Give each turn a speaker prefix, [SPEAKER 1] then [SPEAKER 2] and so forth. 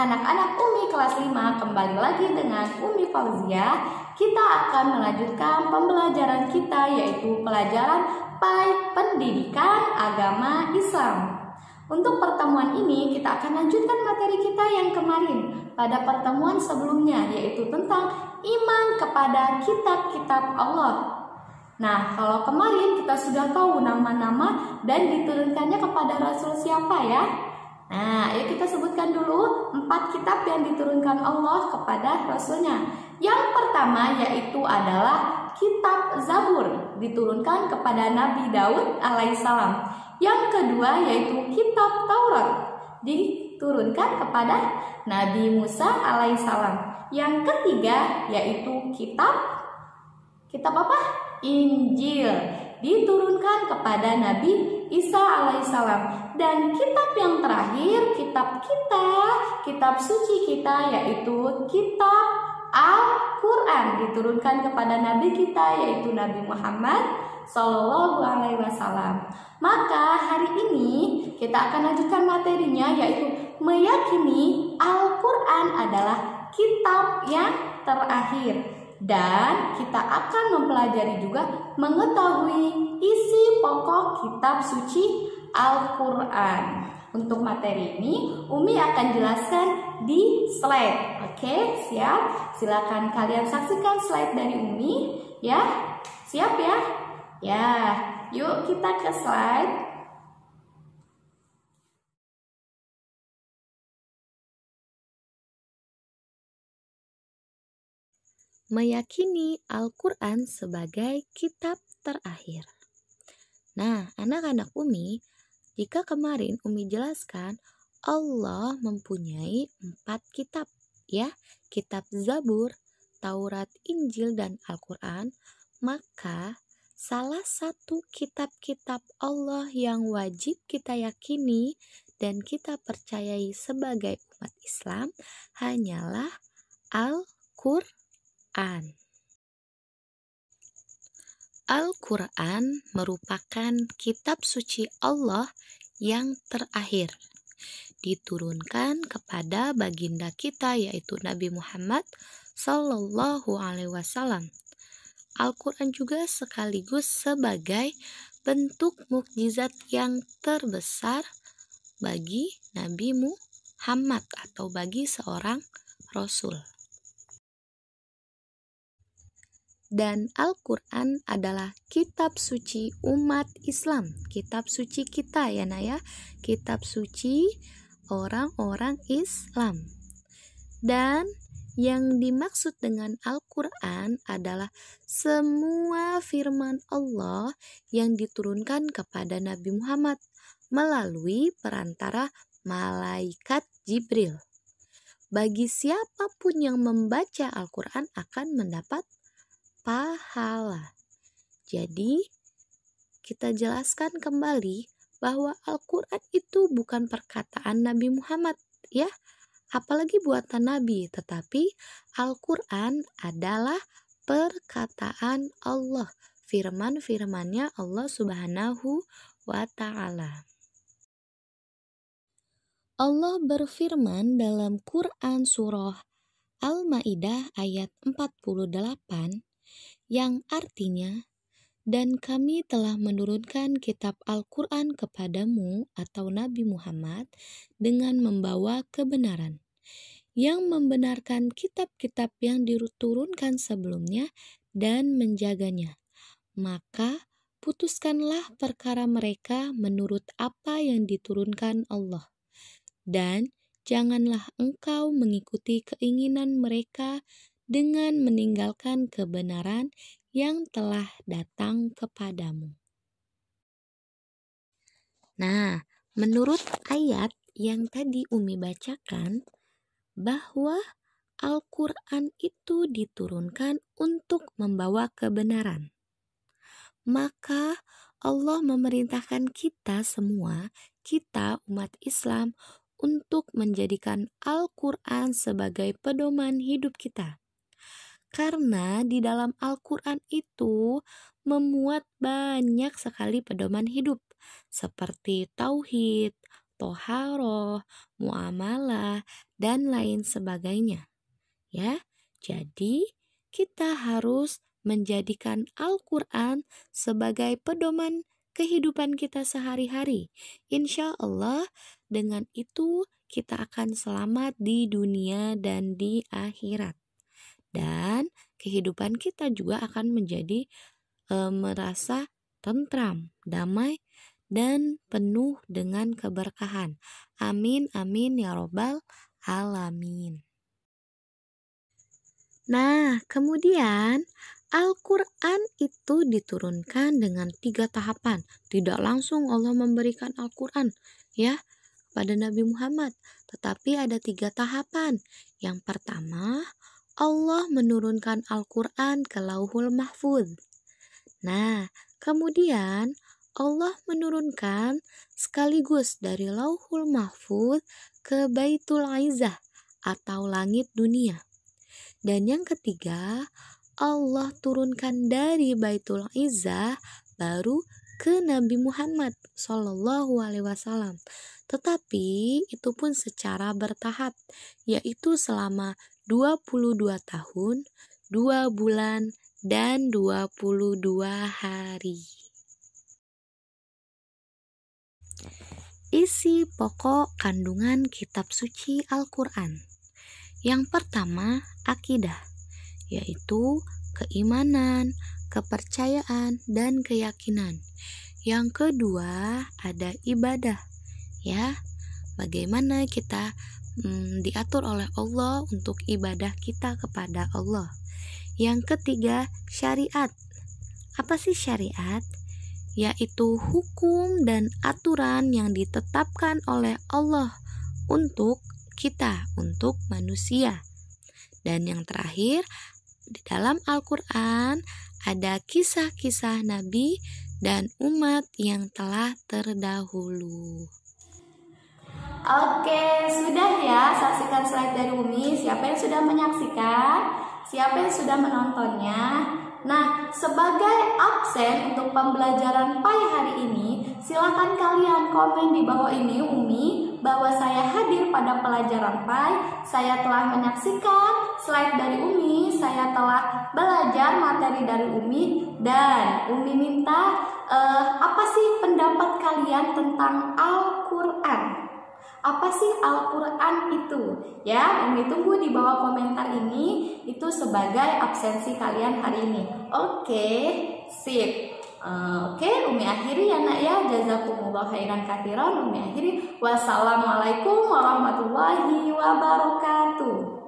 [SPEAKER 1] Anak-anak Umi kelas 5 kembali lagi dengan Umi Fauzia. Kita akan melanjutkan pembelajaran kita, yaitu pelajaran pendidikan agama Islam. Untuk pertemuan ini kita akan lanjutkan materi kita yang kemarin pada pertemuan sebelumnya, yaitu tentang iman kepada kitab-kitab Allah. Nah, kalau kemarin kita sudah tahu nama-nama dan diturunkannya kepada Rasul siapa ya? Nah, ayo kita sebutkan dulu 4 kitab yang diturunkan Allah kepada Rasulnya. Yang pertama yaitu adalah kitab Zabur, diturunkan kepada Nabi Daud alaihissalam. Yang kedua yaitu kitab Taurat, diturunkan kepada Nabi Musa alaihissalam. Yang ketiga yaitu kitab apa? Injil, diturunkan kepada Nabi Isa alaihissalam. Dan kitab yang terakhir, kitab suci kita, yaitu kitab Al-Quran, diturunkan kepada Nabi kita, yaitu Nabi Muhammad Sallallahu Alaihi Wasallam. Maka hari ini kita akan lanjutkan materinya, yaitu meyakini Al-Quran adalah kitab yang terakhir. Dan kita akan mempelajari juga mengetahui isi pokok kitab suci Al-Quran. Untuk materi ini Umi akan jelaskan di slide. Oke, siap? Silakan kalian saksikan slide dari Umi ya. Siap ya? Ya, yuk kita ke slide.
[SPEAKER 2] Meyakini Al-Quran sebagai kitab terakhir. Nah, anak-anak Umi, jika kemarin Umi jelaskan Allah mempunyai 4 kitab, ya, kitab Zabur, Taurat, Injil, dan Al-Quran, maka salah satu kitab-kitab Allah yang wajib kita yakini dan kita percayai sebagai umat Islam hanyalah Al-Quran. Al-Quran merupakan kitab suci Allah yang terakhir, diturunkan kepada baginda kita yaitu Nabi Muhammad Sallallahu Alaihi Wasallam. Al-Quran juga sekaligus sebagai bentuk mukjizat yang terbesar bagi Nabi Muhammad atau bagi seorang Rasul. Dan Al-Quran adalah kitab suci umat Islam, kitab suci kita ya Naya, kitab suci orang-orang Islam. Dan yang dimaksud dengan Al-Quran adalah semua firman Allah yang diturunkan kepada Nabi Muhammad melalui perantara malaikat Jibril. Bagi siapapun yang membaca Al-Quran akan mendapat pahala. Jadi kita jelaskan kembali bahwa Al-Quran itu bukan perkataan Nabi Muhammad ya, apalagi buatan Nabi, tetapi Al-Quran adalah perkataan Allah, firman-firmannya Allah Subhanahu wa Ta'ala. Allah berfirman dalam Quran surah Al-Maidah ayat 48 yang artinya, dan kami telah menurunkan kitab Al-Quran kepadamu atau Nabi Muhammad dengan membawa kebenaran, yang membenarkan kitab-kitab yang diturunkan sebelumnya dan menjaganya. Maka putuskanlah perkara mereka menurut apa yang diturunkan Allah. Dan janganlah engkau mengikuti keinginan mereka dengan meninggalkan kebenaran yang telah datang kepadamu. Nah, menurut ayat yang tadi Umi bacakan, bahwa Al-Quran itu diturunkan untuk membawa kebenaran. Maka Allah memerintahkan kita semua, kita umat Islam, untuk menjadikan Al-Quran sebagai pedoman hidup kita. Karena di dalam Al-Quran itu memuat banyak sekali pedoman hidup, seperti tauhid, toharoh, muamalah, dan lain sebagainya. Ya, jadi kita harus menjadikan Al-Quran sebagai pedoman kehidupan kita sehari-hari. Insya Allah, dengan itu kita akan selamat di dunia dan di akhirat. Dan kehidupan kita juga akan menjadi merasa tentram, damai, dan penuh dengan keberkahan. Amin, amin, ya robbal alamin. Nah, kemudian Al-Quran itu diturunkan dengan 3 tahapan. Tidak langsung Allah memberikan Al-Quran ya pada Nabi Muhammad, tetapi ada 3 tahapan. Yang pertama, Allah menurunkan Al-Quran ke Lauhul Mahfuz. Nah, kemudian Allah menurunkan sekaligus dari Lauhul Mahfuz ke Baitul Izzah atau langit dunia. Dan yang ketiga, Allah turunkan dari Baitul Izzah baru ke Nabi Muhammad Shallallahu Alaihi Wasallam. Tetapi itu pun secara bertahap, yaitu selama 22 tahun, 2 bulan, dan 22 hari. Isi pokok kandungan kitab suci Al-Quran. Yang pertama, akidah, yaitu keimanan, kepercayaan, dan keyakinan. Yang kedua, ada ibadah, ya, bagaimana kita diatur oleh Allah untuk ibadah kita kepada Allah. Yang ketiga, syariat. Apa sih syariat? Yaitu hukum dan aturan yang ditetapkan oleh Allah untuk kita, untuk manusia. Dan yang terakhir, di dalam Al-Quran ada kisah-kisah Nabi dan umat yang telah terdahulu.
[SPEAKER 1] Oke, sudah ya, saksikan slide dari Umi. Siapa yang sudah menyaksikan? Siapa yang sudah menontonnya? Nah, sebagai absen untuk pembelajaran PAI hari ini, silakan kalian komen di bawah ini Umi bahwa saya hadir pada pelajaran PAI, saya telah menyaksikan slide dari Umi, saya telah belajar materi dari Umi, dan Umi minta apa sih pendapat kalian tentang Al-Quran? Apa sih Al-Quran itu? Ya, Umi tunggu di bawah komentar ini, itu sebagai absensi kalian hari ini. Oke, sip. Oke, Umi akhiri ya nak ya. Jazakumullah khairan katsiran. Umi akhiri. Wassalamualaikum warahmatullahi wabarakatuh.